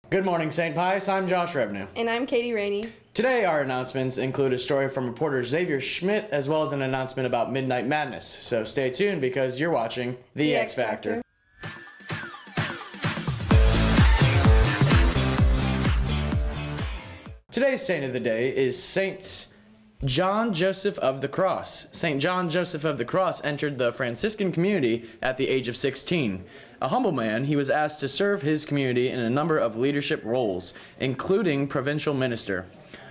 Good morning, St. Pius. I'm Josh Revenue. And I'm Katie Rainey. Today, our announcements include a story from reporter Xavier Schmidt, as well as an announcement about Midnight Madness. So stay tuned because you're watching The X Factor. Today's saint of the day is Saint John Joseph of the Cross. St. John Joseph of the Cross entered the Franciscan community at the age of 16. A humble man, he was asked to serve his community in a number of leadership roles, including provincial minister.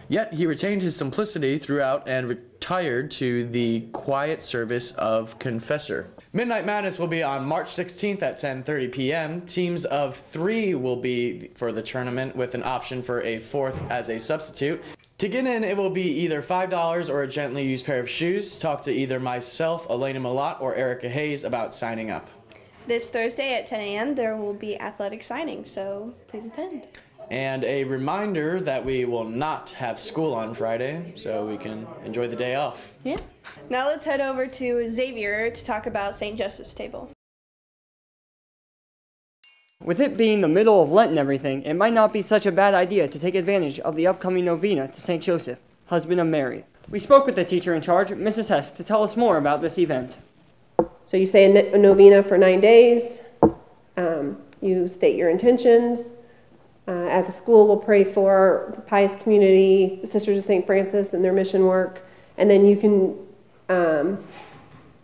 Yet he retained his simplicity throughout and retired to the quiet service of confessor. Midnight Madness will be on March 16th at 10:30 p.m. Teams of 3 will be for the tournament with an option for a fourth as a substitute. To get in, it will be either $5 or a gently used pair of shoes. Talk to either myself, Elena Malott, or Erica Hayes about signing up. This Thursday at 10 a.m. there will be athletic signing, so please attend. And a reminder that we will not have school on Friday, so we can enjoy the day off. Yeah. Now let's head over to Xavier to talk about St. Joseph's Table. With it being the middle of Lent and everything, it might not be such a bad idea to take advantage of the upcoming novena to St. Joseph, husband of Mary. We spoke with the teacher in charge, Mrs. Hess, to tell us more about this event. So you say a novena for 9 days. You state your intentions. As a school, we'll pray for the pious community, the Sisters of St. Francis and their mission work, and then you can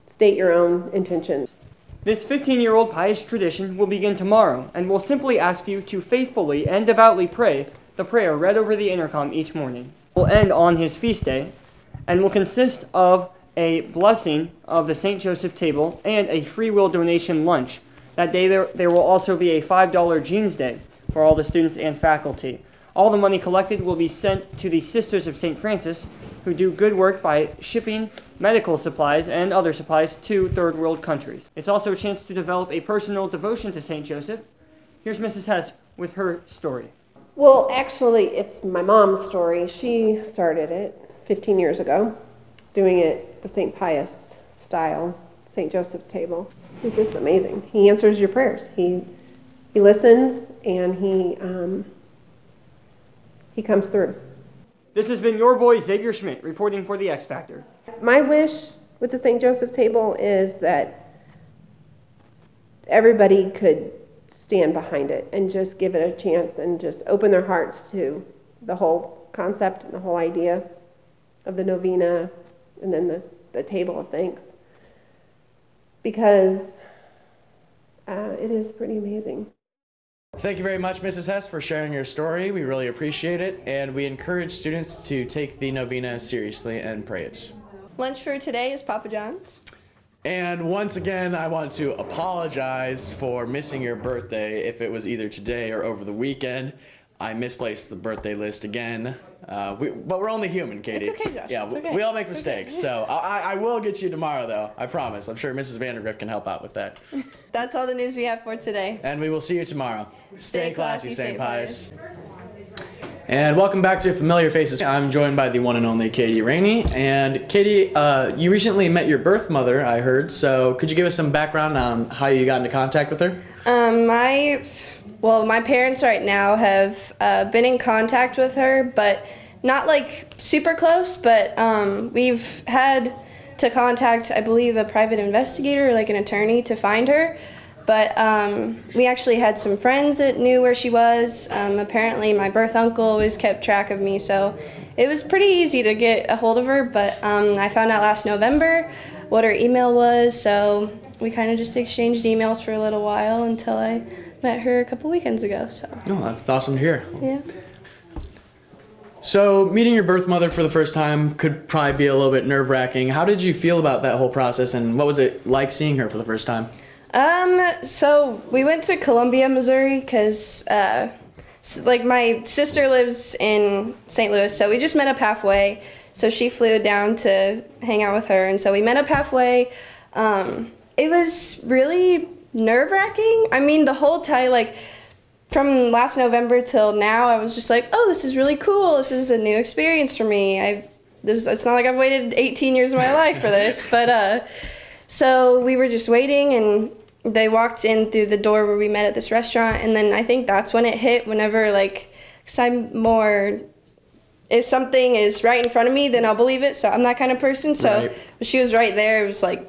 state your own intentions. This 15-year-old pious tradition will begin tomorrow, and will simply ask you to faithfully and devoutly pray the prayer read over the intercom each morning. It will end on his feast day, and will consist of a blessing of the St. Joseph table and a free will donation lunch. That day there will also be a $5 Jeans Day for all the students and faculty. All the money collected will be sent to the Sisters of St. Francis, who do good work by shipping medical supplies and other supplies to third world countries. It's also a chance to develop a personal devotion to St. Joseph. Here's Mrs. Hess with her story. Well, actually, it's my mom's story. She started it 15 years ago, doing it the St. Pius style, St. Joseph's table. He's just amazing. He answers your prayers. He listens, and he comes through. This has been your boy Xavier Schmidt reporting for the X Factor. My wish with the St. Joseph table is that everybody could stand behind it and just give it a chance and just open their hearts to the whole concept and the whole idea of the novena and then the table of thanks. Because it is pretty amazing. Thank you very much, Mrs. Hess, for sharing your story. We really appreciate it, and we encourage students to take the novena seriously and pray it. Lunch for today is Papa John's. And once again, I want to apologize for missing your birthday if it was either today or over the weekend. I misplaced the birthday list again. But we're only human, Katie. It's okay, Josh. Yeah, it's okay. We all make mistakes. Okay. So I will get you tomorrow, though. I promise. I'm sure Mrs. Vandergrift can help out with that. That's all the news we have for today. And we will see you tomorrow. Stay classy, St. Pius. Pius. And welcome back to Familiar Faces. I'm joined by the one and only Katie Rainey. And Katie, you recently met your birth mother, I heard. So could you give us some background on how you got into contact with her? My parents right now have been in contact with her, but not like super close, but we've had to contact, I believe, a private investigator or like an attorney to find her. But we actually had some friends that knew where she was. Apparently my birth uncle always kept track of me, so it was pretty easy to get a hold of her. But I found out last November what her email was, so we kind of just exchanged emails for a little while until I met her a couple weekends ago. So. Oh, that's awesome to hear. Yeah. So meeting your birth mother for the first time could probably be a little bit nerve-wracking. How did you feel about that whole process, and what was it like seeing her for the first time? So we went to Columbia, Missouri, because my sister lives in St. Louis, so we just met up halfway. So she flew down to hang out with her, and so we met up halfway. It was really nerve-wracking. I mean, the whole time, from last November till now, I was just like, oh, this is really cool. This is a new experience for me. It's not like I've waited 18 years of my life for this. But so we were just waiting, and they walked in through the door where we met at this restaurant, and then I think that's when it hit. Whenever, like, 'cause I'm more, if something is right in front of me, then I'll believe it. So I'm that kind of person. So Right. when she was right there, it was like,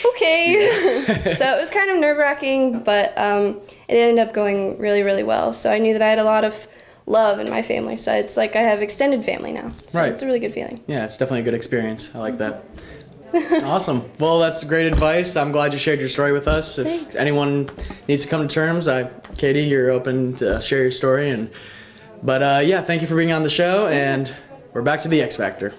okay. So it was kind of nerve-wracking, but it ended up going really, really well. So I knew that I had a lot of love in my family. So it's like I have extended family now. So Right. it's a really good feeling. Yeah, it's definitely a good experience. I like that. Awesome. Well, that's great advice. I'm glad you shared your story with us. If Thanks. anyone needs to come to terms, Katie, you're open to share your story. But yeah, thank you for being on the show, and we're back to the X Factor.